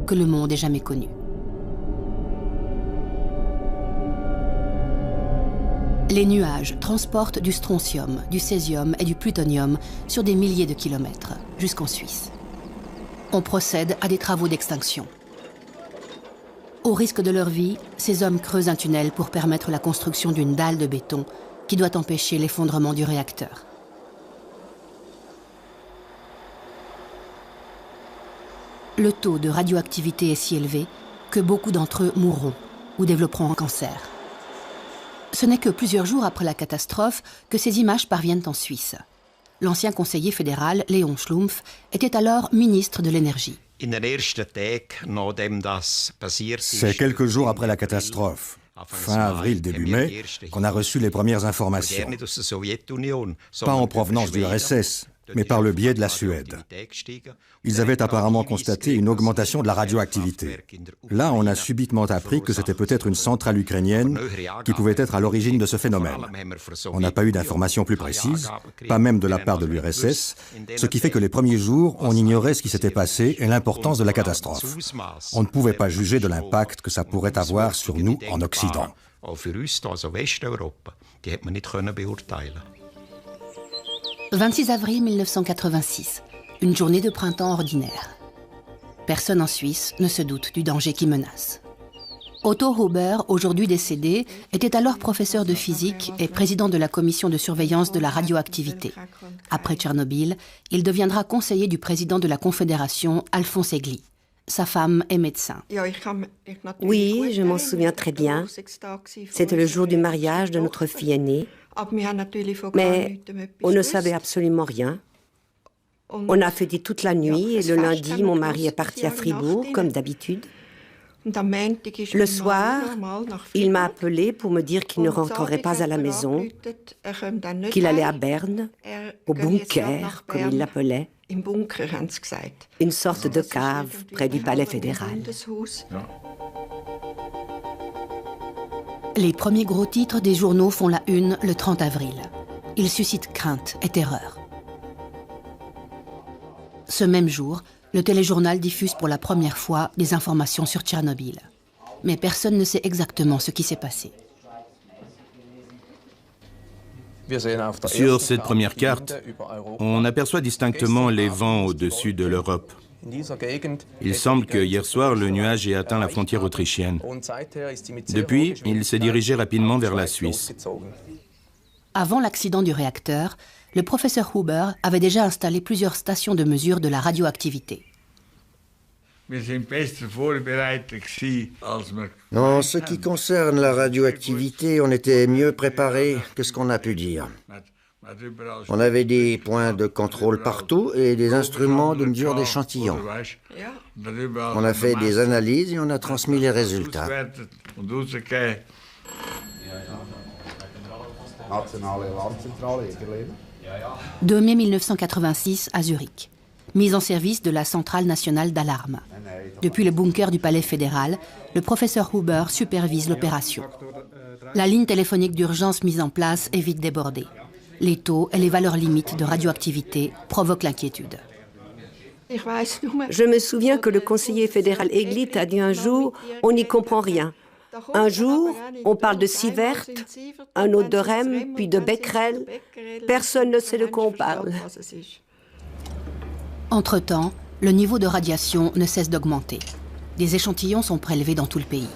que le monde ait jamais connue. Les nuages transportent du strontium, du césium et du plutonium sur des milliers de kilomètres, jusqu'en Suisse. On procède à des travaux d'extinction. Au risque de leur vie, ces hommes creusent un tunnel pour permettre la construction d'une dalle de béton qui doit empêcher l'effondrement du réacteur. Le taux de radioactivité est si élevé que beaucoup d'entre eux mourront ou développeront un cancer. Ce n'est que plusieurs jours après la catastrophe que ces images parviennent en Suisse. L'ancien conseiller fédéral, Léon Schlumpf, était alors ministre de l'Énergie. C'est quelques jours après la catastrophe, fin avril, début mai, qu'on a reçu les premières informations. Pas en provenance du RSS, mais par le biais de la Suède. Ils avaient apparemment constaté une augmentation de la radioactivité. Là, on a subitement appris que c'était peut-être une centrale ukrainienne qui pouvait être à l'origine de ce phénomène. On n'a pas eu d'informations plus précises, pas même de la part de l'URSS, ce qui fait que les premiers jours, on ignorait ce qui s'était passé et l'importance de la catastrophe. On ne pouvait pas juger de l'impact que ça pourrait avoir sur nous en Occident. 26 avril 1986, une journée de printemps ordinaire. Personne en Suisse ne se doute du danger qui menace. Otto Huber, aujourd'hui décédé, était alors professeur de physique et président de la commission de surveillance de la radioactivité. Après Tchernobyl, il deviendra conseiller du président de la Confédération, Alphonse Egli. Sa femme est médecin. Oui, je m'en souviens très bien. C'était le jour du mariage de notre fille aînée. Mais on ne savait absolument rien. On a fêté toute la nuit et le lundi, mon mari est parti à Fribourg, comme d'habitude. Le soir, il m'a appelé pour me dire qu'il ne rentrerait pas à la maison, qu'il allait à Berne, au bunker, comme il l'appelait, une sorte de cave près du palais fédéral. Les premiers gros titres des journaux font la une le 30 avril. Ils suscitent crainte et terreur. Ce même jour, le téléjournal diffuse pour la première fois des informations sur Tchernobyl. Mais personne ne sait exactement ce qui s'est passé. Sur cette première carte, on aperçoit distinctement les vents au-dessus de l'Europe. Il semble que hier soir, le nuage ait atteint la frontière autrichienne. Depuis, il s'est dirigé rapidement vers la Suisse. Avant l'accident du réacteur, le professeur Huber avait déjà installé plusieurs stations de mesure de la radioactivité. En ce qui concerne la radioactivité, on était mieux préparé que ce qu'on a pu dire. On avait des points de contrôle partout et des instruments de mesure d'échantillons. On a fait des analyses et on a transmis les résultats. 2 mai 1986 à Zurich. Mise en service de la centrale nationale d'alarme. Depuis le bunker du palais fédéral, le professeur Huber supervise l'opération. La ligne téléphonique d'urgence mise en place est vite débordée. Les taux et les valeurs limites de radioactivité provoquent l'inquiétude. Je me souviens que le conseiller fédéral Egli a dit un jour « on n'y comprend rien ». Un jour, on parle de Sievert, un autre de Rem, puis de Becquerel. Personne ne sait de quoi on parle. Entre-temps, le niveau de radiation ne cesse d'augmenter. Des échantillons sont prélevés dans tout le pays.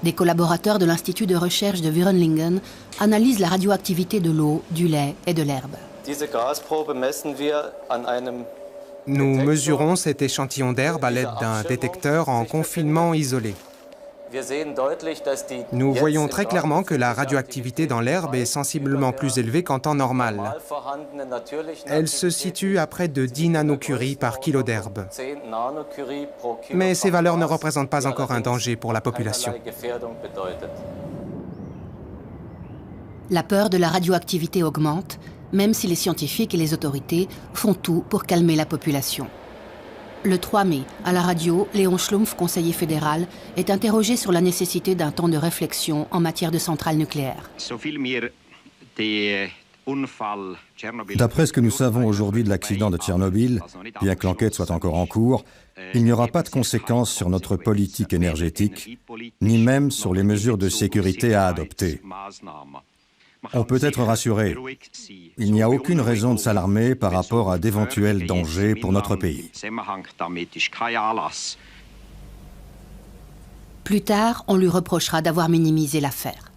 Des collaborateurs de l'Institut de recherche de Würenlingen analysent la radioactivité de l'eau, du lait et de l'herbe. Nous mesurons cet échantillon d'herbe à l'aide d'un détecteur en confinement isolé. Nous voyons très clairement que la radioactivité dans l'herbe est sensiblement plus élevée qu'en temps normal. Elle se situe à près de 10 nanocuries par kilo d'herbe. Mais ces valeurs ne représentent pas encore un danger pour la population. La peur de la radioactivité augmente, même si les scientifiques et les autorités font tout pour calmer la population. Le 3 mai, à la radio, Léon Schlumpf, conseiller fédéral, est interrogé sur la nécessité d'un temps de réflexion en matière de centrales nucléaires. D'après ce que nous savons aujourd'hui de l'accident de Tchernobyl, bien que l'enquête soit encore en cours, il n'y aura pas de conséquences sur notre politique énergétique, ni même sur les mesures de sécurité à adopter. On peut être rassuré. Il n'y a aucune raison de s'alarmer par rapport à d'éventuels dangers pour notre pays. Plus tard, on lui reprochera d'avoir minimisé l'affaire.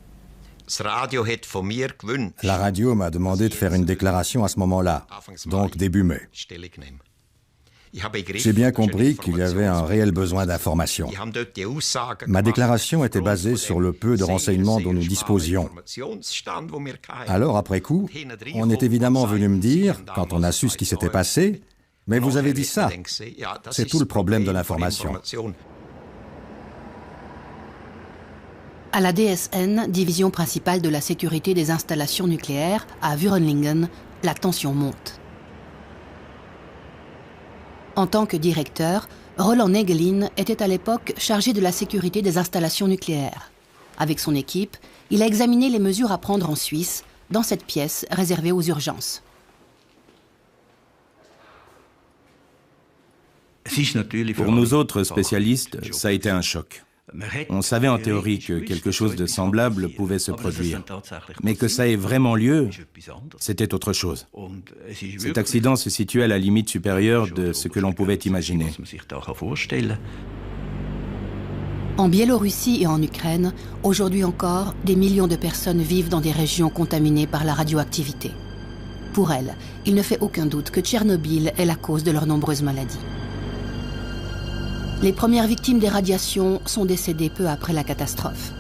La radio m'a demandé de faire une déclaration à ce moment-là, donc début mai. J'ai bien compris qu'il y avait un réel besoin d'information. Ma déclaration était basée sur le peu de renseignements dont nous disposions. Alors, après coup, on est évidemment venu me dire, quand on a su ce qui s'était passé, « Mais vous avez dit ça !» C'est tout le problème de l'information. À la DSN, division principale de la sécurité des installations nucléaires, à Wurenlingen, la tension monte. En tant que directeur, Roland Nägelin était à l'époque chargé de la sécurité des installations nucléaires. Avec son équipe, il a examiné les mesures à prendre en Suisse, dans cette pièce réservée aux urgences. Pour nous autres spécialistes, ça a été un choc. On savait en théorie que quelque chose de semblable pouvait se produire. Mais que ça ait vraiment lieu, c'était autre chose. Cet accident se situait à la limite supérieure de ce que l'on pouvait imaginer. En Biélorussie et en Ukraine, aujourd'hui encore, des millions de personnes vivent dans des régions contaminées par la radioactivité. Pour elles, il ne fait aucun doute que Tchernobyl est la cause de leurs nombreuses maladies. Les premières victimes des radiations sont décédées peu après la catastrophe.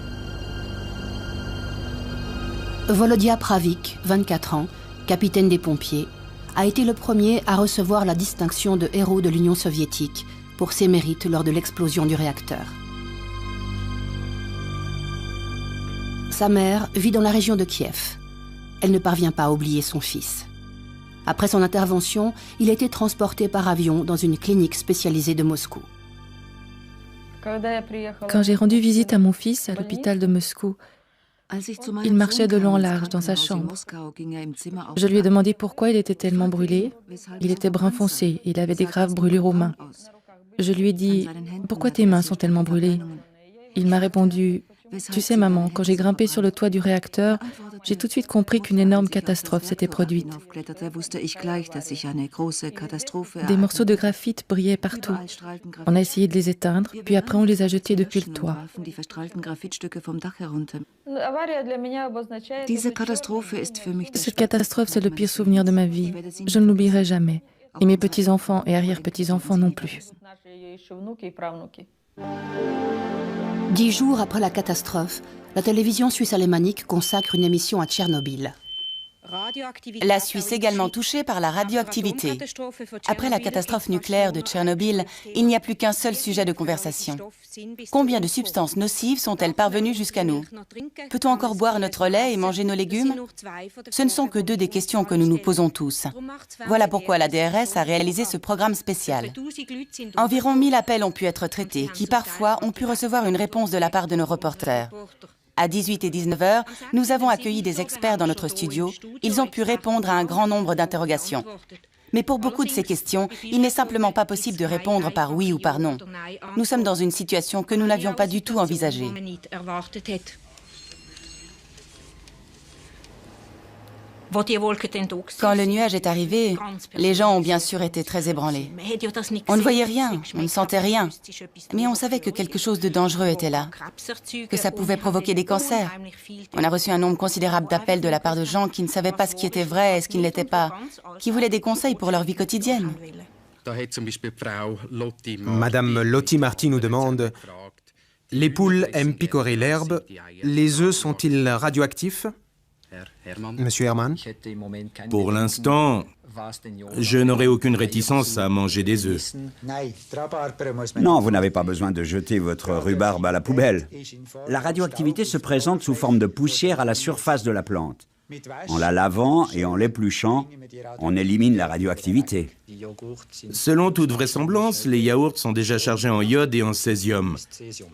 Volodya Pravik, 24 ans, capitaine des pompiers, a été le premier à recevoir la distinction de héros de l'Union soviétique pour ses mérites lors de l'explosion du réacteur. Sa mère vit dans la région de Kiev. Elle ne parvient pas à oublier son fils. Après son intervention, il a été transporté par avion dans une clinique spécialisée de Moscou. Quand j'ai rendu visite à mon fils à l'hôpital de Moscou, il marchait de long en large dans sa chambre. Je lui ai demandé pourquoi il était tellement brûlé. Il était brun foncé et il avait des graves brûlures aux mains. Je lui ai dit « Pourquoi tes mains sont tellement brûlées ?» Il m'a répondu « Tu sais maman, quand j'ai grimpé sur le toit du réacteur, j'ai tout de suite compris qu'une énorme catastrophe s'était produite. Des morceaux de graphite brillaient partout. On a essayé de les éteindre, puis après on les a jetés depuis le toit. Cette catastrophe, c'est le pire souvenir de ma vie. Je ne l'oublierai jamais. Et mes petits-enfants et arrière-petits-enfants non plus. 10 jours après la catastrophe, la télévision suisse alémanique consacre une émission à Tchernobyl. La Suisse également touchée par la radioactivité. Après la catastrophe nucléaire de Tchernobyl, il n'y a plus qu'un seul sujet de conversation. Combien de substances nocives sont-elles parvenues jusqu'à nous? Peut-on encore boire notre lait et manger nos légumes? Ce ne sont que 2 des questions que nous nous posons tous. Voilà pourquoi la DRS a réalisé ce programme spécial. Environ 1000 appels ont pu être traités, qui parfois ont pu recevoir une réponse de la part de nos reporters. À 18 et 19 heures, nous avons accueilli des experts dans notre studio. Ils ont pu répondre à un grand nombre d'interrogations. Mais pour beaucoup de ces questions, il n'est simplement pas possible de répondre par oui ou par non. Nous sommes dans une situation que nous n'avions pas du tout envisagée. Quand le nuage est arrivé, les gens ont bien sûr été très ébranlés. On ne voyait rien, on ne sentait rien, mais on savait que quelque chose de dangereux était là, que ça pouvait provoquer des cancers. On a reçu un nombre considérable d'appels de la part de gens qui ne savaient pas ce qui était vrai et ce qui ne l'était pas, qui voulaient des conseils pour leur vie quotidienne. Madame Lotti Marti nous demande « Les poules aiment picorer l'herbe, les œufs sont-ils radioactifs ?» Monsieur Herman? Pour l'instant, je n'aurai aucune réticence à manger des œufs. Non, vous n'avez pas besoin de jeter votre rhubarbe à la poubelle. La radioactivité se présente sous forme de poussière à la surface de la plante. En la lavant et en l'épluchant, on élimine la radioactivité. Selon toute vraisemblance, les yaourts sont déjà chargés en iode et en césium.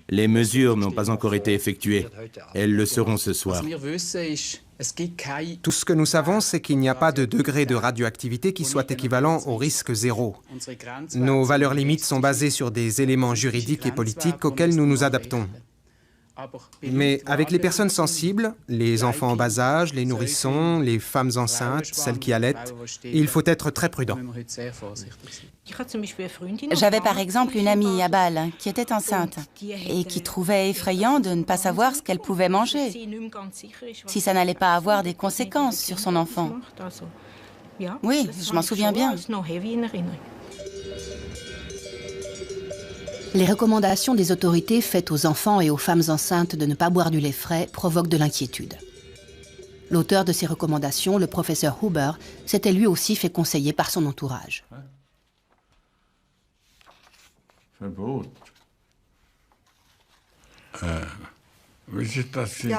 Les mesures n'ont pas encore été effectuées. Elles le seront ce soir. Tout ce que nous savons, c'est qu'il n'y a pas de degré de radioactivité qui soit équivalent au risque zéro. Nos valeurs limites sont basées sur des éléments juridiques et politiques auxquels nous nous adaptons. Mais avec les personnes sensibles, les enfants en bas âge, les nourrissons, les femmes enceintes, celles qui allaitent, il faut être très prudent. J'avais par exemple une amie à Bâle qui était enceinte et qui trouvait effrayant de ne pas savoir ce qu'elle pouvait manger, si ça n'allait pas avoir des conséquences sur son enfant. Oui, je m'en souviens bien. Les recommandations des autorités faites aux enfants et aux femmes enceintes de ne pas boire du lait frais provoquent de l'inquiétude. L'auteur de ces recommandations, le professeur Huber, s'était lui aussi fait conseiller par son entourage.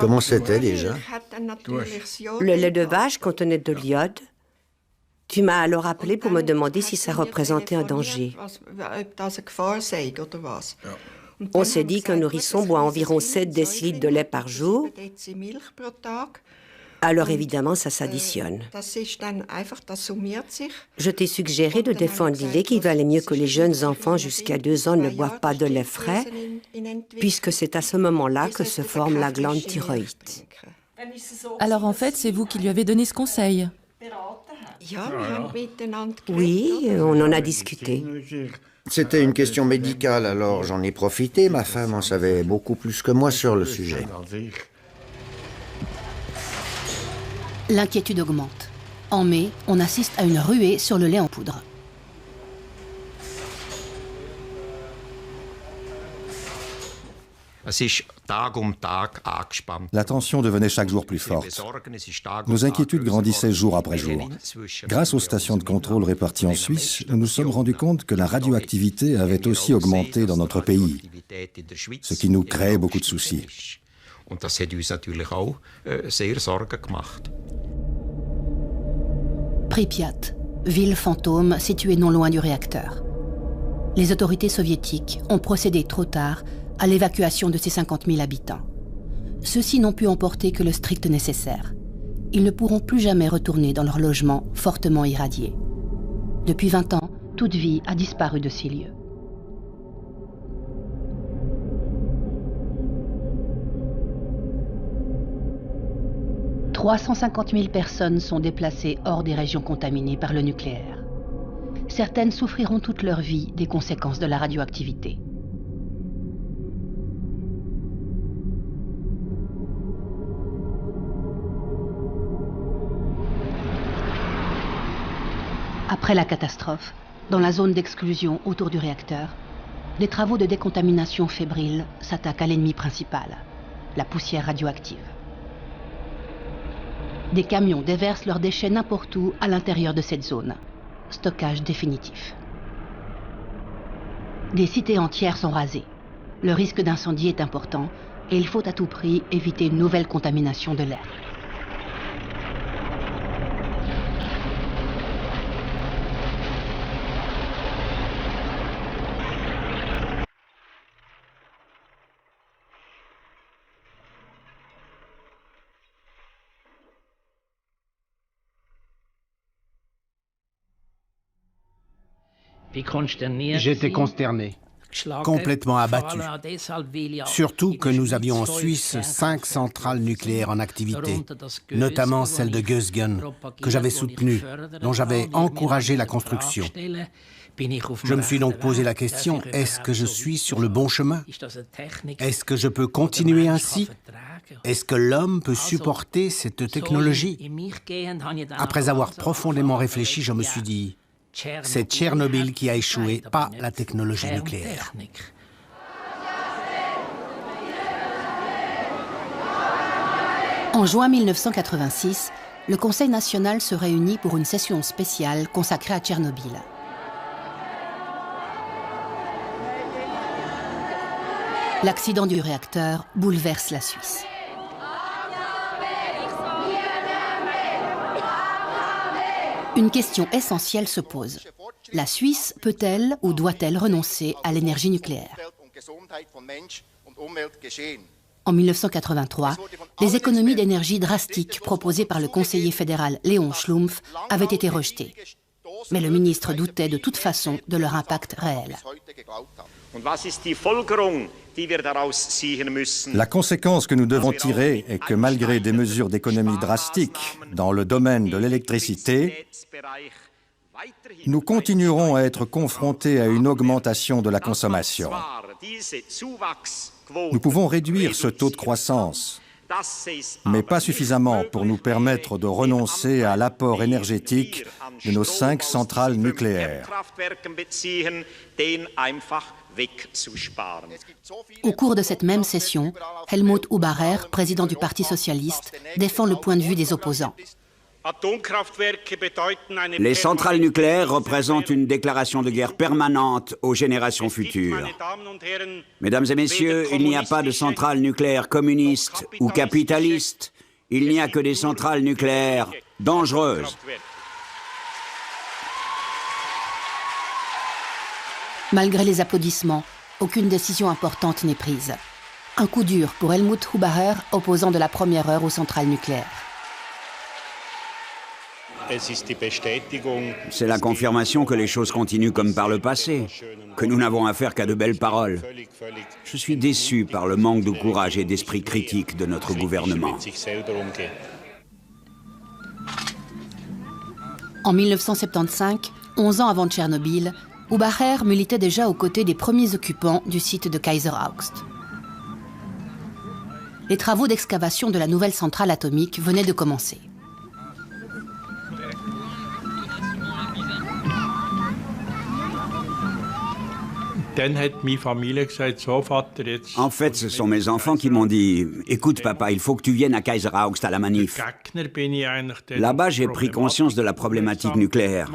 Comment c'était déjà? Le lait de vache contenait de l'iode. Tu m'as alors appelé pour me demander si ça représentait un danger. On s'est dit qu'un nourrisson boit environ 7 décilitres de lait par jour. Alors évidemment, ça s'additionne. Je t'ai suggéré de défendre l'idée qu'il valait mieux que les jeunes enfants jusqu'à 2 ans ne boivent pas de lait frais, puisque c'est à ce moment-là que se forme la glande thyroïde. Alors en fait, c'est vous qui lui avez donné ce conseil? Oui, on en a discuté. C'était une question médicale, alors j'en ai profité. Ma femme en savait beaucoup plus que moi sur le sujet. L'inquiétude augmente. En mai, on assiste à une ruée sur le lait en poudre. La tension devenait chaque jour plus forte. Nos inquiétudes grandissaient jour après jour. Grâce aux stations de contrôle réparties en Suisse, nous nous sommes rendus compte que la radioactivité avait aussi augmenté dans notre pays, ce qui nous créait beaucoup de soucis. Pripyat, ville fantôme située non loin du réacteur. Les autorités soviétiques ont procédé trop tard à l'évacuation de ces 50 000 habitants. Ceux-ci n'ont pu emporter que le strict nécessaire. Ils ne pourront plus jamais retourner dans leur logement fortement irradié. Depuis 20 ans, toute vie a disparu de ces lieux. « 350 000 personnes sont déplacées hors des régions contaminées par le nucléaire. Certaines souffriront toute leur vie des conséquences de la radioactivité. Après la catastrophe, dans la zone d'exclusion autour du réacteur, des travaux de décontamination fébrile s'attaquent à l'ennemi principal, la poussière radioactive. Des camions déversent leurs déchets n'importe où à l'intérieur de cette zone. Stockage définitif. Des cités entières sont rasées. Le risque d'incendie est important et il faut à tout prix éviter une nouvelle contamination de l'air. J'étais consterné, complètement abattu. Surtout que nous avions en Suisse 5 centrales nucléaires en activité, notamment celle de Gösgen, que j'avais soutenue, dont j'avais encouragé la construction. Je me suis donc posé la question, est-ce que je suis sur le bon chemin? Est-ce que je peux continuer ainsi? Est-ce que l'homme peut supporter cette technologie? Après avoir profondément réfléchi, je me suis dit, c'est Tchernobyl qui a échoué, pas la technologie nucléaire. En juin 1986, le Conseil national se réunit pour une session spéciale consacrée à Tchernobyl. L'accident du réacteur bouleverse la Suisse. Une question essentielle se pose. La Suisse peut-elle ou doit-elle renoncer à l'énergie nucléaire? En 1983, les économies d'énergie drastiques proposées par le conseiller fédéral Léon Schlumpf avaient été rejetées. Mais le ministre doutait de toute façon de leur impact réel. La conséquence que nous devons tirer est que malgré des mesures d'économie drastiques dans le domaine de l'électricité, nous continuerons à être confrontés à une augmentation de la consommation. Nous pouvons réduire ce taux de croissance, mais pas suffisamment pour nous permettre de renoncer à l'apport énergétique de nos 5 centrales nucléaires. Au cours de cette même session, Helmut Hubacher, président du Parti socialiste, défend le point de vue des opposants. Les centrales nucléaires représentent une déclaration de guerre permanente aux générations futures. Mesdames et messieurs, il n'y a pas de centrales nucléaires communistes ou capitalistes. Il n'y a que des centrales nucléaires dangereuses. Malgré les applaudissements, aucune décision importante n'est prise. Un coup dur pour Helmut Hubacher, opposant de la première heure aux centrales nucléaires. C'est la confirmation que les choses continuent comme par le passé, que nous n'avons affaire qu'à de belles paroles. Je suis déçu par le manque de courage et d'esprit critique de notre gouvernement. En 1975, 11 ans avant Tchernobyl, Hubacher militait déjà aux côtés des premiers occupants du site de Kaiser Augst. Les travaux d'excavation de la nouvelle centrale atomique venaient de commencer. En fait, ce sont mes enfants qui m'ont dit « Écoute papa, il faut que tu viennes à Kaiser Augst à la manif ». Là-bas, j'ai pris conscience de la problématique nucléaire.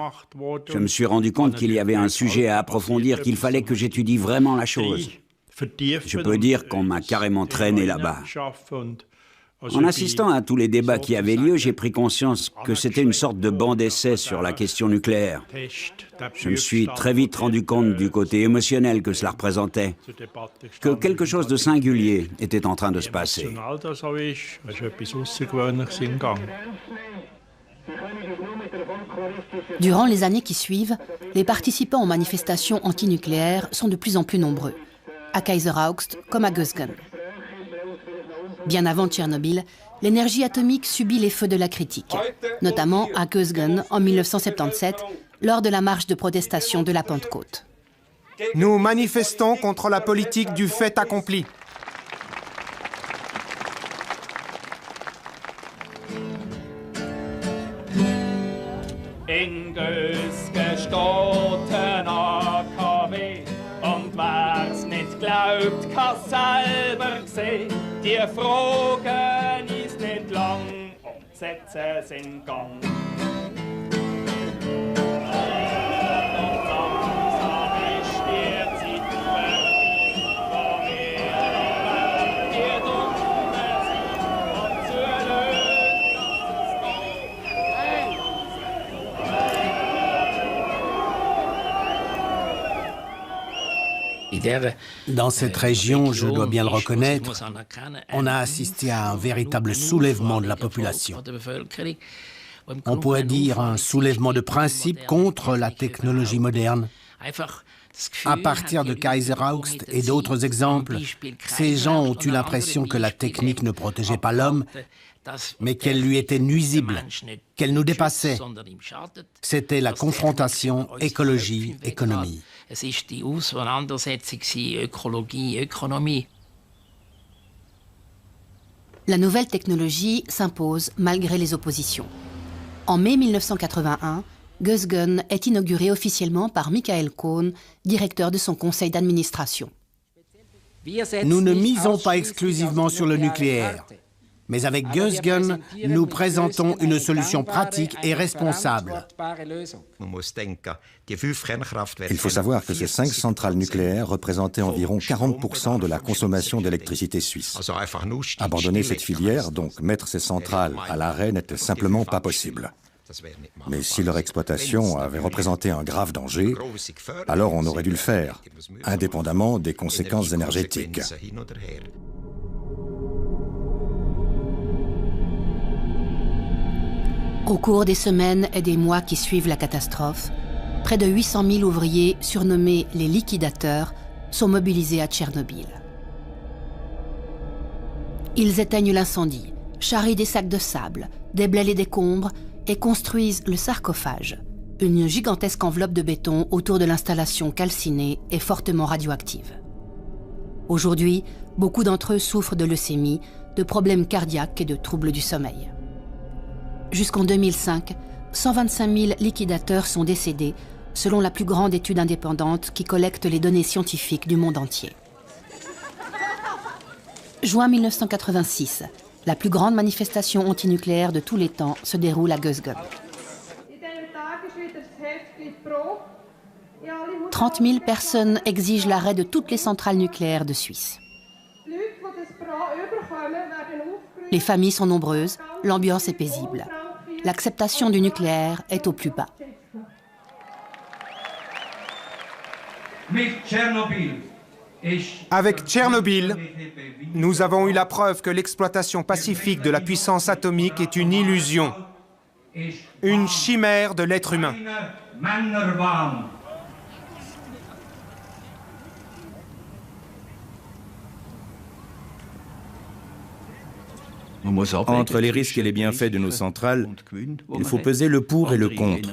Je me suis rendu compte qu'il y avait un sujet à approfondir, qu'il fallait que j'étudie vraiment la chose. Je peux dire qu'on m'a carrément traîné là-bas. En assistant à tous les débats qui avaient lieu, j'ai pris conscience que c'était une sorte de banc d'essai sur la question nucléaire. Je me suis très vite rendu compte du côté émotionnel que cela représentait, que quelque chose de singulier était en train de se passer. Durant les années qui suivent, les participants aux manifestations antinucléaires sont de plus en plus nombreux, à Kaiser Augst comme à Gösgen. Bien avant Tchernobyl, l'énergie atomique subit les feux de la critique, notamment à Gösgen en 1977, lors de la marche de protestation de la Pentecôte. Nous manifestons contre la politique du fait accompli. In Gösgen steht ein AKW und wer's nicht glaubt, kann's selber sehen. Die Fragen ist nicht lang und die Sätze sind Gang. Dans cette région, je dois bien le reconnaître, on a assisté à un véritable soulèvement de la population. On pourrait dire un soulèvement de principe contre la technologie moderne. À partir de Kaiser Augst et d'autres exemples, ces gens ont eu l'impression que la technique ne protégeait pas l'homme, mais qu'elle lui était nuisible, qu'elle nous dépassait. C'était la confrontation écologie-économie. La nouvelle technologie s'impose malgré les oppositions. En mai 1981, Gösgen est inauguré officiellement par Michael Cohn, directeur de son conseil d'administration. Nous ne misons pas exclusivement sur le nucléaire. Mais avec Gösgen, nous présentons une solution pratique et responsable. Il faut savoir que ces 5 centrales nucléaires représentaient environ 40% de la consommation d'électricité suisse. Abandonner cette filière, donc mettre ces centrales à l'arrêt, n'était simplement pas possible. Mais si leur exploitation avait représenté un grave danger, alors on aurait dû le faire, indépendamment des conséquences énergétiques. Au cours des semaines et des mois qui suivent la catastrophe, près de 800 000 ouvriers, surnommés les liquidateurs, sont mobilisés à Tchernobyl. Ils éteignent l'incendie, charrient des sacs de sable, déblaient les décombres et construisent le sarcophage, une gigantesque enveloppe de béton autour de l'installation calcinée et fortement radioactive. Aujourd'hui, beaucoup d'entre eux souffrent de leucémie, de problèmes cardiaques et de troubles du sommeil. Jusqu'en 2005, 125 000 liquidateurs sont décédés, selon la plus grande étude indépendante qui collecte les données scientifiques du monde entier. Juin 1986, la plus grande manifestation antinucléaire de tous les temps se déroule à Gösgen. 30 000 personnes exigent l'arrêt de toutes les centrales nucléaires de Suisse. Les familles sont nombreuses, l'ambiance est paisible. L'acceptation du nucléaire est au plus bas. Avec Tchernobyl, nous avons eu la preuve que l'exploitation pacifique de la puissance atomique est une illusion, une chimère de l'être humain. Entre les risques et les bienfaits de nos centrales, il faut peser le pour et le contre.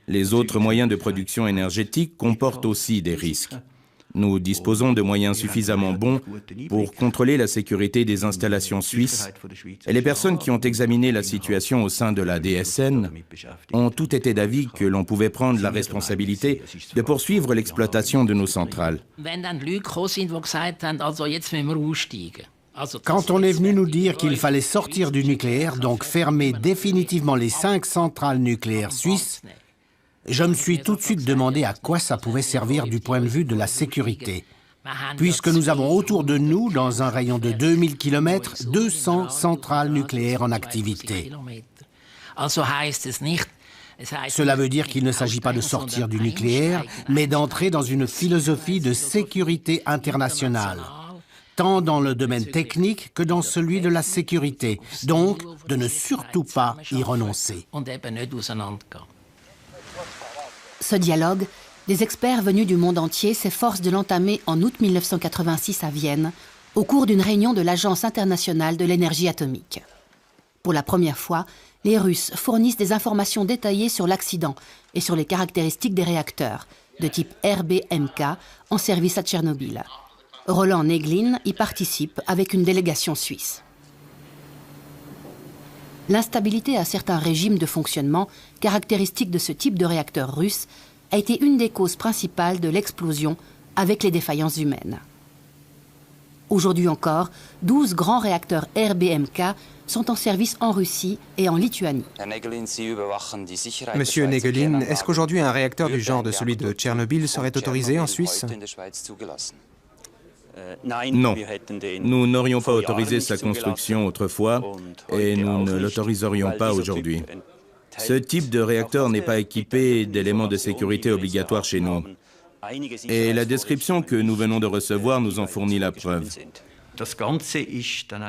Les autres moyens de production énergétique comportent aussi des risques. Nous disposons de moyens suffisamment bons pour contrôler la sécurité des installations suisses, et les personnes qui ont examiné la situation au sein de la DSN ont tout été d'avis que l'on pouvait prendre la responsabilité de poursuivre l'exploitation de nos centrales. Quand on est venu nous dire qu'il fallait sortir du nucléaire, donc fermer définitivement les 5 centrales nucléaires suisses, je me suis tout de suite demandé à quoi ça pouvait servir du point de vue de la sécurité. Puisque nous avons autour de nous, dans un rayon de 2000 km, 200 centrales nucléaires en activité. Cela veut dire qu'il ne s'agit pas de sortir du nucléaire, mais d'entrer dans une philosophie de sécurité internationale, tant dans le domaine technique que dans celui de la sécurité, donc de ne surtout pas y renoncer. Ce dialogue, des experts venus du monde entier s'efforcent de l'entamer en août 1986 à Vienne, au cours d'une réunion de l'Agence internationale de l'énergie atomique. Pour la première fois, les Russes fournissent des informations détaillées sur l'accident et sur les caractéristiques des réacteurs, de type RBMK, en service à Tchernobyl. Roland Neglin y participe avec une délégation suisse. L'instabilité à certains régimes de fonctionnement caractéristiques de ce type de réacteur russe a été une des causes principales de l'explosion avec les défaillances humaines. Aujourd'hui encore, 12 grands réacteurs RBMK sont en service en Russie et en Lituanie. Monsieur Negelin, est-ce qu'aujourd'hui un réacteur du genre de celui de Tchernobyl serait autorisé en Suisse ? Non, nous n'aurions pas autorisé sa construction autrefois et nous ne l'autoriserions pas aujourd'hui. Ce type de réacteur n'est pas équipé d'éléments de sécurité obligatoires chez nous. Et la description que nous venons de recevoir nous en fournit la preuve.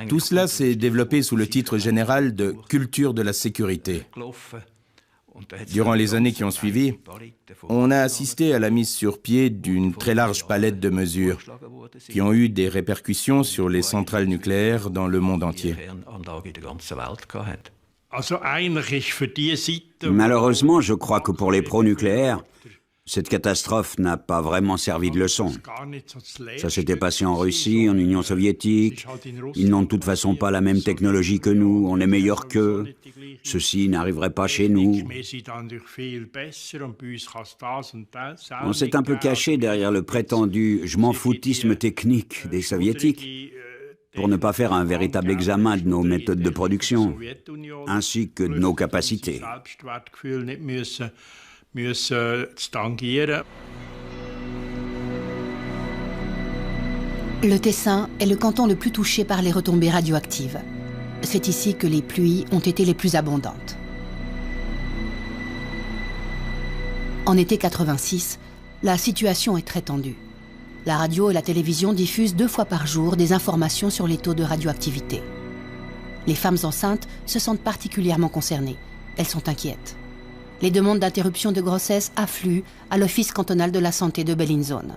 Tout cela s'est développé sous le titre général de « culture de la sécurité ». Durant les années qui ont suivi, on a assisté à la mise sur pied d'une très large palette de mesures qui ont eu des répercussions sur les centrales nucléaires dans le monde entier. Malheureusement, je crois que pour les pro-nucléaires, cette catastrophe n'a pas vraiment servi de leçon. Ça s'était passé en Russie, en Union soviétique. Ils n'ont de toute façon pas la même technologie que nous, on est meilleurs qu'eux. Ceci n'arriverait pas chez nous. On s'est un peu caché derrière le prétendu « je m'en foutisme technique » des soviétiques pour ne pas faire un véritable examen de nos méthodes de production, ainsi que de nos capacités. Le Tessin est le canton le plus touché par les retombées radioactives. C'est ici que les pluies ont été les plus abondantes. En été 86, la situation est très tendue. La radio et la télévision diffusent 2 fois par jour des informations sur les taux de radioactivité. Les femmes enceintes se sentent particulièrement concernées. Elles sont inquiètes. Les demandes d'interruption de grossesse affluent à l'Office cantonal de la santé de Bellinzone.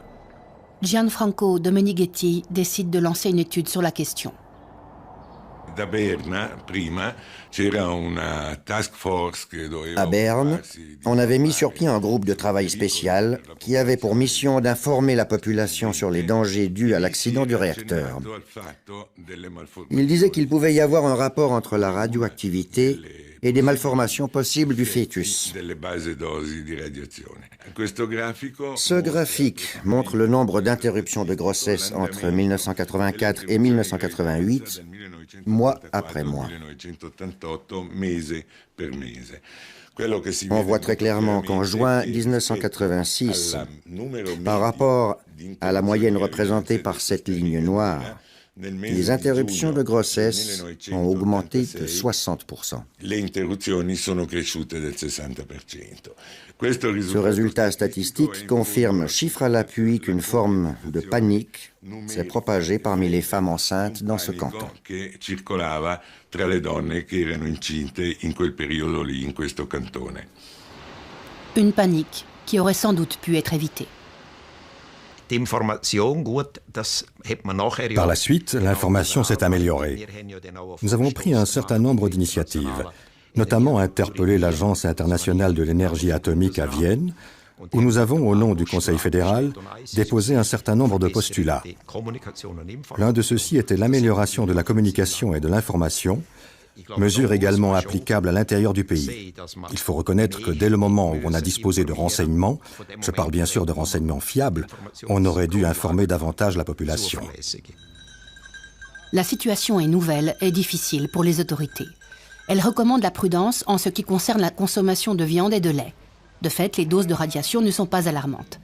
Gianfranco Domenighetti décide de lancer une étude sur la question. À Berne, on avait mis sur pied un groupe de travail spécial qui avait pour mission d'informer la population sur les dangers dus à l'accident du réacteur. Il disait qu'il pouvait y avoir un rapport entre la radioactivité et des malformations possibles du fœtus. Ce graphique montre le nombre d'interruptions de grossesse entre 1984 et 1988, mois après mois. On voit très clairement qu'en juin 1986, par rapport à la moyenne représentée par cette ligne noire, les interruptions de grossesse ont augmenté de 60%. Ce résultat statistique confirme, chiffre à l'appui, qu'une forme de panique s'est propagée parmi les femmes enceintes dans ce canton. Une panique qui aurait sans doute pu être évitée. Par la suite, l'information s'est améliorée. Nous avons pris un certain nombre d'initiatives, notamment interpellé l'Agence internationale de l'énergie atomique à Vienne, où nous avons, au nom du Conseil fédéral, déposé un certain nombre de postulats. L'un de ceux-ci était l'amélioration de la communication et de l'information, mesure également applicable à l'intérieur du pays. Il faut reconnaître que dès le moment où on a disposé de renseignements, je parle bien sûr de renseignements fiables, on aurait dû informer davantage la population. La situation est nouvelle et difficile pour les autorités. Elles recommandent la prudence en ce qui concerne la consommation de viande et de lait. De fait, les doses de radiation ne sont pas alarmantes.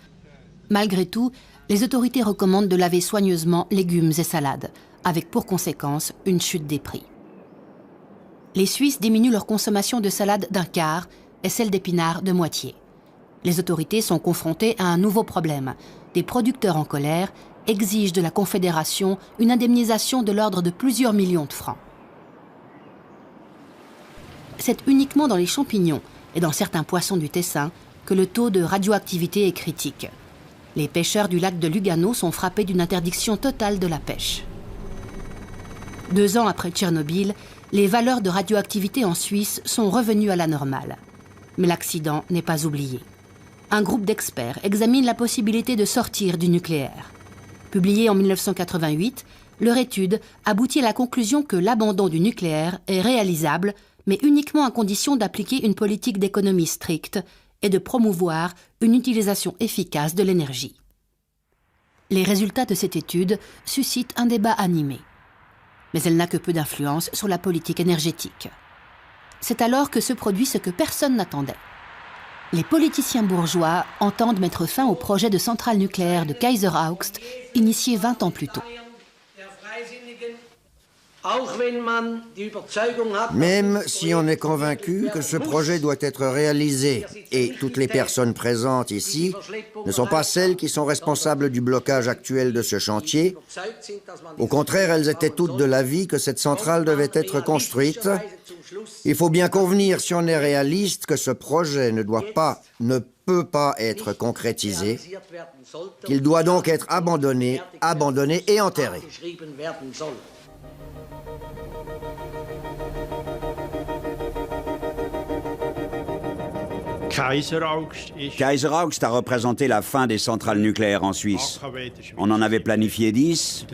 Malgré tout, les autorités recommandent de laver soigneusement légumes et salades, avec pour conséquence une chute des prix. Les Suisses diminuent leur consommation de salade d'un quart et celle d'épinards de moitié. Les autorités sont confrontées à un nouveau problème. Des producteurs en colère exigent de la Confédération une indemnisation de l'ordre de plusieurs millions de francs. C'est uniquement dans les champignons et dans certains poissons du Tessin que le taux de radioactivité est critique. Les pêcheurs du lac de Lugano sont frappés d'une interdiction totale de la pêche. 2 ans après Tchernobyl, les valeurs de radioactivité en Suisse sont revenues à la normale. Mais l'accident n'est pas oublié. Un groupe d'experts examine la possibilité de sortir du nucléaire. Publiée en 1988, leur étude aboutit à la conclusion que l'abandon du nucléaire est réalisable, mais uniquement à condition d'appliquer une politique d'économie stricte et de promouvoir une utilisation efficace de l'énergie. Les résultats de cette étude suscitent un débat animé. Mais elle n'a que peu d'influence sur la politique énergétique. C'est alors que se produit ce que personne n'attendait. Les politiciens bourgeois entendent mettre fin au projet de centrale nucléaire de Kaiser-Augst, initié 20 ans plus tôt. Même si on est convaincu que ce projet doit être réalisé, et toutes les personnes présentes ici ne sont pas celles qui sont responsables du blocage actuel de ce chantier, au contraire, elles étaient toutes de l'avis que cette centrale devait être construite. Il faut bien convenir, si on est réaliste, que ce projet ne peut pas être concrétisé, qu'il doit donc être abandonné et enterré. Kaiser-Augst a représenté la fin des centrales nucléaires en Suisse. On en avait planifié 10.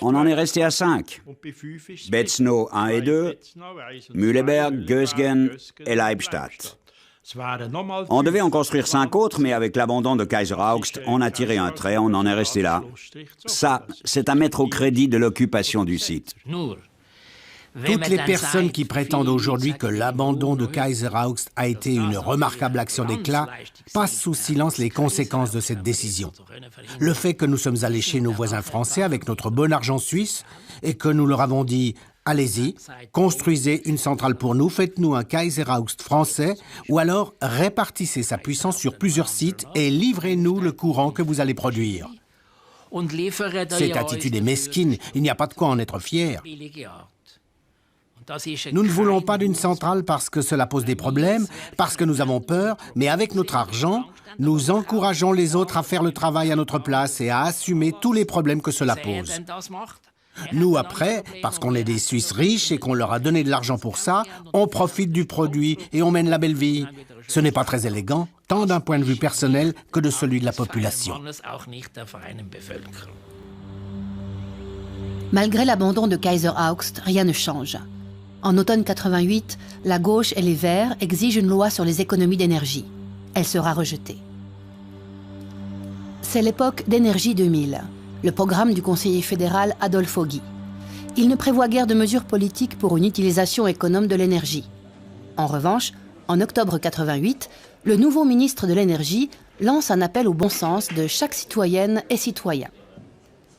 On en est resté à 5. Betzno 1 et 2, Mühleberg, Gösgen et Leibstadt. On devait en construire 5 autres, mais avec l'abandon de Kaiser-Augst, on a tiré un trait, on en est resté là. Ça, c'est à mettre au crédit de l'occupation du site. Toutes les personnes qui prétendent aujourd'hui que l'abandon de Kaiser-Augst a été une remarquable action d'éclat passent sous silence les conséquences de cette décision. Le fait que nous sommes allés chez nos voisins français avec notre bon argent suisse et que nous leur avons dit « Allez-y, construisez une centrale pour nous, faites-nous un Kaiser-Augst français ou alors répartissez sa puissance sur plusieurs sites et livrez-nous le courant que vous allez produire. » Cette attitude est mesquine, il n'y a pas de quoi en être fier. Nous ne voulons pas d'une centrale parce que cela pose des problèmes, parce que nous avons peur, mais avec notre argent, nous encourageons les autres à faire le travail à notre place et à assumer tous les problèmes que cela pose. Nous, après, parce qu'on est des Suisses riches et qu'on leur a donné de l'argent pour ça, on profite du produit et on mène la belle vie. Ce n'est pas très élégant, tant d'un point de vue personnel que de celui de la population. Malgré l'abandon de Kaiser Augst, rien ne change. En automne 88, la gauche et les Verts exigent une loi sur les économies d'énergie. Elle sera rejetée. C'est l'époque d'Énergie 2000, le programme du conseiller fédéral Adolfo Guy. Il ne prévoit guère de mesures politiques pour une utilisation économe de l'énergie. En revanche, en octobre 88, le nouveau ministre de l'Énergie lance un appel au bon sens de chaque citoyenne et citoyen.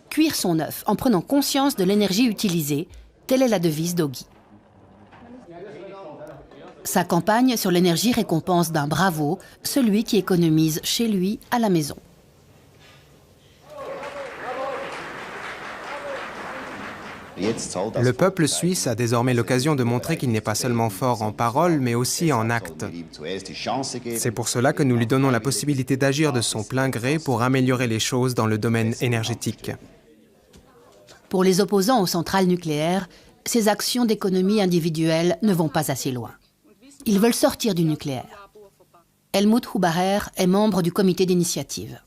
Cuire son œuf en prenant conscience de l'énergie utilisée, telle est la devise d'Ogi. Sa campagne sur l'énergie récompense d'un bravo celui qui économise chez lui à la maison. Le peuple suisse a désormais l'occasion de montrer qu'il n'est pas seulement fort en parole, mais aussi en actes. C'est pour cela que nous lui donnons la possibilité d'agir de son plein gré pour améliorer les choses dans le domaine énergétique. Pour les opposants aux centrales nucléaires, ces actions d'économie individuelle ne vont pas assez loin. Ils veulent sortir du nucléaire. Helmut Hubacher est membre du comité d'initiative.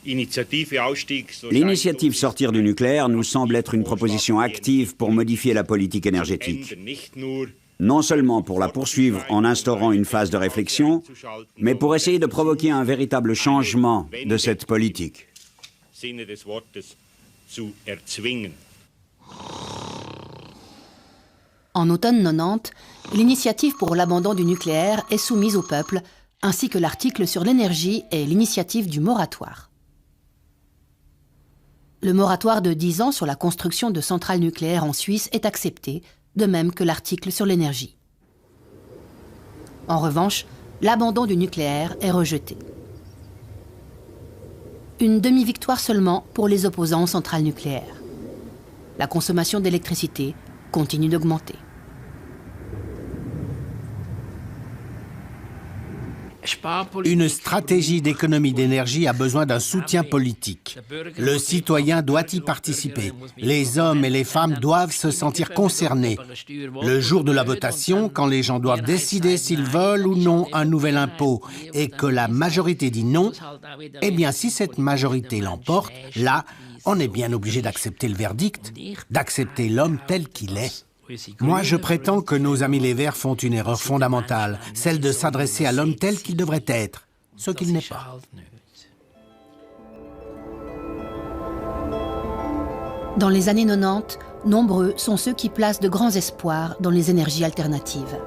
L'initiative Sortir du nucléaire nous semble être une proposition active pour modifier la politique énergétique. Non seulement pour la poursuivre en instaurant une phase de réflexion, mais pour essayer de provoquer un véritable changement de cette politique. En automne 90, l'initiative pour l'abandon du nucléaire est soumise au peuple, ainsi que l'article sur l'énergie et l'initiative du moratoire. Le moratoire de 10 ans sur la construction de centrales nucléaires en Suisse est accepté, de même que l'article sur l'énergie. En revanche, l'abandon du nucléaire est rejeté. Une demi-victoire seulement pour les opposants aux centrales nucléaires. La consommation d'électricité continue d'augmenter. Une stratégie d'économie d'énergie a besoin d'un soutien politique. Le citoyen doit y participer. Les hommes et les femmes doivent se sentir concernés. Le jour de la votation, quand les gens doivent décider s'ils veulent ou non un nouvel impôt et que la majorité dit non, eh bien si cette majorité l'emporte, là, on est bien obligé d'accepter le verdict, d'accepter l'homme tel qu'il est. Moi, je prétends que nos amis les Verts font une erreur fondamentale, celle de s'adresser à l'homme tel qu'il devrait être, ce qu'il n'est pas. Dans les années 90, nombreux sont ceux qui placent de grands espoirs dans les énergies alternatives.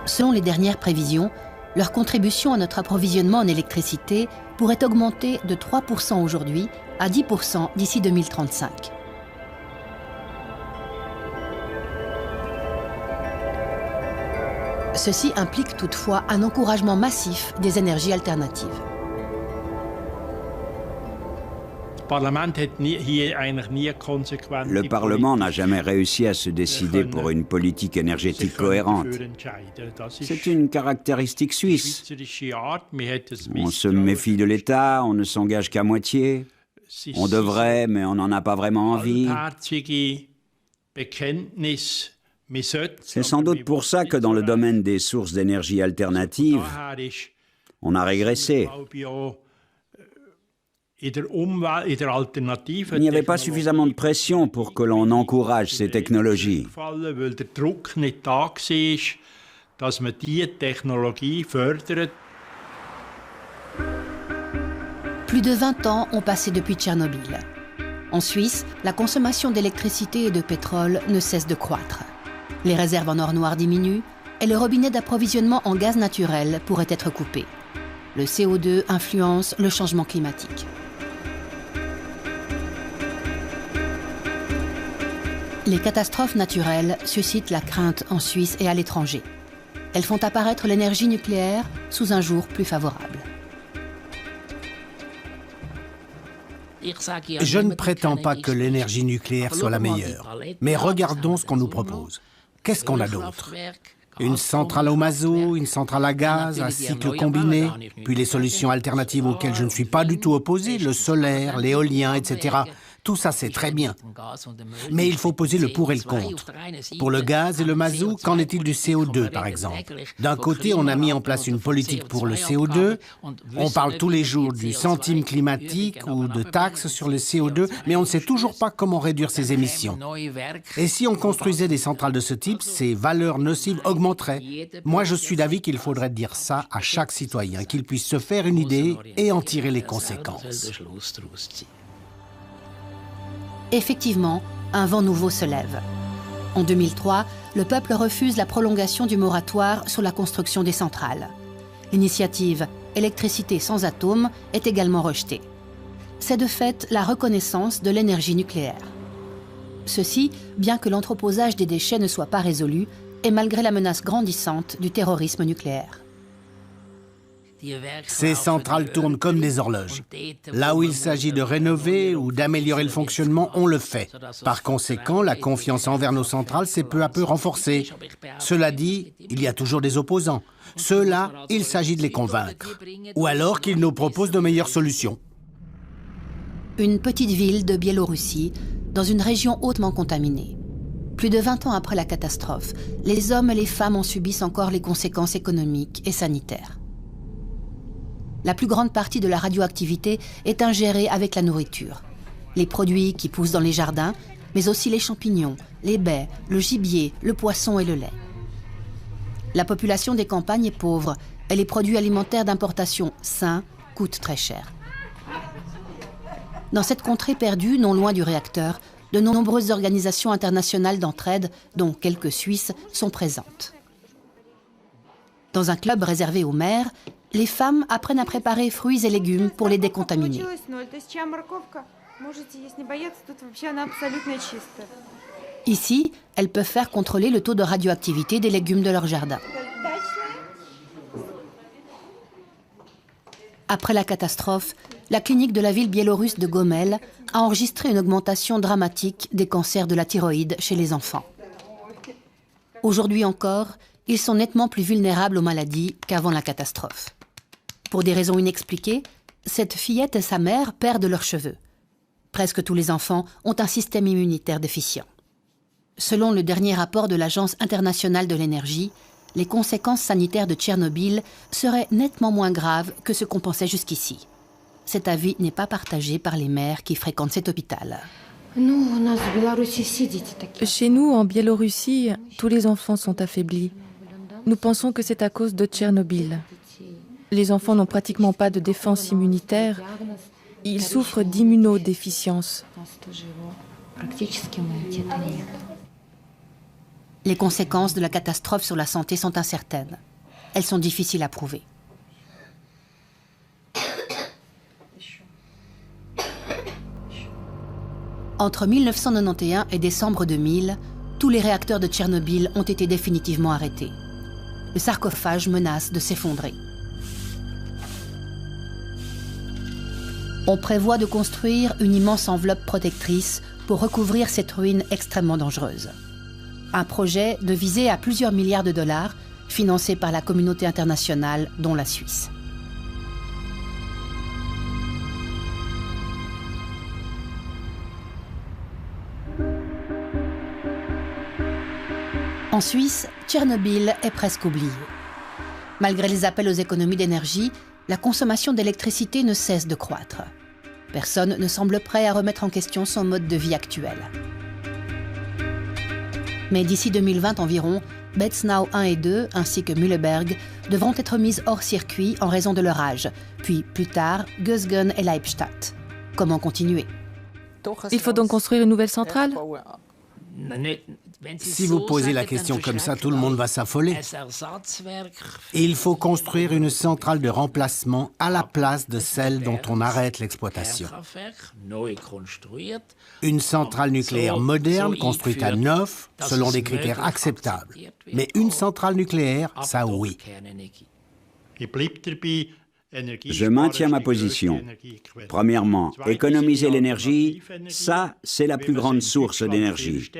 Selon les dernières prévisions, leur contribution à notre approvisionnement en électricité pourrait augmenter de 3% aujourd'hui à 10% d'ici 2035. Ceci implique toutefois un encouragement massif des énergies alternatives. Le Parlement n'a jamais réussi à se décider pour une politique énergétique cohérente. C'est une caractéristique suisse. On se méfie de l'État, on ne s'engage qu'à moitié. On devrait, mais on n'en a pas vraiment envie. C'est sans doute pour ça que dans le domaine des sources d'énergie alternatives, on a régressé. Il n'y avait pas suffisamment de pression pour que l'on encourage ces technologies. Plus de 20 ans ont passé depuis Tchernobyl. En Suisse, la consommation d'électricité et de pétrole ne cesse de croître. Les réserves en or noir diminuent et le robinet d'approvisionnement en gaz naturel pourrait être coupé. Le CO2 influence le changement climatique. Les catastrophes naturelles suscitent la crainte en Suisse et à l'étranger. Elles font apparaître l'énergie nucléaire sous un jour plus favorable. Je ne prétends pas que l'énergie nucléaire soit la meilleure, mais regardons ce qu'on nous propose. Qu'est-ce qu'on a d'autre? Une centrale au mazout, une centrale à gaz, un cycle combiné, puis les solutions alternatives auxquelles je ne suis pas du tout opposé, le solaire, l'éolien, etc. Tout ça, c'est très bien. Mais il faut poser le pour et le contre. Pour le gaz et le mazout, qu'en est-il du CO2, par exemple? D'un côté, on a mis en place une politique pour le CO2. On parle tous les jours du centime climatique ou de taxes sur le CO2, mais on ne sait toujours pas comment réduire ces émissions. Et si on construisait des centrales de ce type, ces valeurs nocives augmenteraient. Moi, je suis d'avis qu'il faudrait dire ça à chaque citoyen, qu'il puisse se faire une idée et en tirer les conséquences. Effectivement, un vent nouveau se lève. En 2003, le peuple refuse la prolongation du moratoire sur la construction des centrales. L'initiative « Électricité sans atomes » est également rejetée. C'est de fait la reconnaissance de l'énergie nucléaire. Ceci, bien que l'entreposage des déchets ne soit pas résolu, et malgré la menace grandissante du terrorisme nucléaire. Ces centrales tournent comme des horloges. Là où il s'agit de rénover ou d'améliorer le fonctionnement, on le fait. Par conséquent, la confiance envers nos centrales s'est peu à peu renforcée. Cela dit, il y a toujours des opposants. Ceux-là, il s'agit de les convaincre. Ou alors qu'ils nous proposent de meilleures solutions. Une petite ville de Biélorussie, dans une région hautement contaminée. Plus de 20 ans après la catastrophe, les hommes et les femmes en subissent encore les conséquences économiques et sanitaires. La plus grande partie de la radioactivité est ingérée avec la nourriture. Les produits qui poussent dans les jardins, mais aussi les champignons, les baies, le gibier, le poisson et le lait. La population des campagnes est pauvre et les produits alimentaires d'importation sains coûtent très cher. Dans cette contrée perdue, non loin du réacteur, de nombreuses organisations internationales d'entraide, dont quelques Suisses, sont présentes. Dans un club réservé aux mères, les femmes apprennent à préparer fruits et légumes pour les décontaminer. Ici, elles peuvent faire contrôler le taux de radioactivité des légumes de leur jardin. Après la catastrophe, la clinique de la ville biélorusse de Gomel a enregistré une augmentation dramatique des cancers de la thyroïde chez les enfants. Aujourd'hui encore, ils sont nettement plus vulnérables aux maladies qu'avant la catastrophe. Pour des raisons inexpliquées, cette fillette et sa mère perdent leurs cheveux. Presque tous les enfants ont un système immunitaire déficient. Selon le dernier rapport de l'Agence internationale de l'énergie, les conséquences sanitaires de Tchernobyl seraient nettement moins graves que ce qu'on pensait jusqu'ici. Cet avis n'est pas partagé par les mères qui fréquentent cet hôpital. Chez nous, en Biélorussie, tous les enfants sont affaiblis. Nous pensons que c'est à cause de Tchernobyl. Les enfants n'ont pratiquement pas de défense immunitaire. Ils souffrent d'immunodéficience. Les conséquences de la catastrophe sur la santé sont incertaines. Elles sont difficiles à prouver. Entre 1991 et décembre 2000, tous les réacteurs de Tchernobyl ont été définitivement arrêtés. Le sarcophage menace de s'effondrer. On prévoit de construire une immense enveloppe protectrice pour recouvrir cette ruine extrêmement dangereuse. Un projet de visée à plusieurs milliards de dollars, financé par la communauté internationale, dont la Suisse. En Suisse, Tchernobyl est presque oublié. Malgré les appels aux économies d'énergie, la consommation d'électricité ne cesse de croître. Personne ne semble prêt à remettre en question son mode de vie actuel. Mais d'ici 2020 environ, Betznau 1 et 2, ainsi que Mühleberg, devront être mises hors circuit en raison de leur âge, puis plus tard, Gösgen et Leibstadt. Comment continuer? Il faut donc construire une nouvelle centrale? Si vous posez la question comme ça, tout le monde va s'affoler. Il faut construire une centrale de remplacement à la place de celle dont on arrête l'exploitation. Une centrale nucléaire moderne, construite à neuf, selon des critères acceptables. Mais une centrale nucléaire, ça oui. Je maintiens ma position. Premièrement, économiser l'énergie, ça, c'est la plus grande source d'énergie.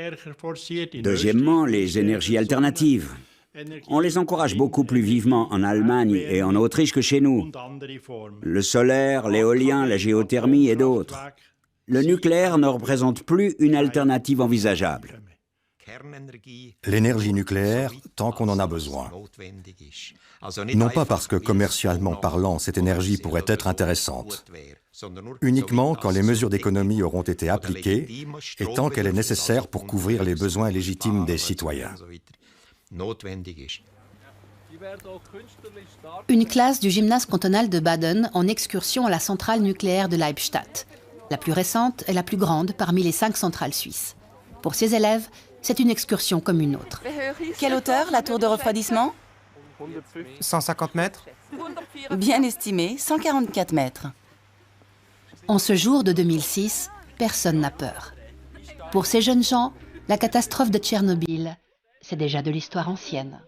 Deuxièmement, les énergies alternatives. On les encourage beaucoup plus vivement en Allemagne et en Autriche que chez nous. Le solaire, l'éolien, la géothermie et d'autres. Le nucléaire ne représente plus une alternative envisageable. L'énergie nucléaire, tant qu'on en a besoin. Non pas parce que commercialement parlant, cette énergie pourrait être intéressante, uniquement quand les mesures d'économie auront été appliquées et tant qu'elle est nécessaire pour couvrir les besoins légitimes des citoyens. Une classe du gymnase cantonal de Baden en excursion à la centrale nucléaire de Leibstadt. La plus récente et la plus grande parmi les 5 centrales suisses. Pour ces élèves, c'est une excursion comme une autre. Quelle hauteur, la tour de refroidissement? 150 mètres. Bien estimé, 144 mètres. En ce jour de 2006, personne n'a peur. Pour ces jeunes gens, la catastrophe de Tchernobyl, c'est déjà de l'histoire ancienne.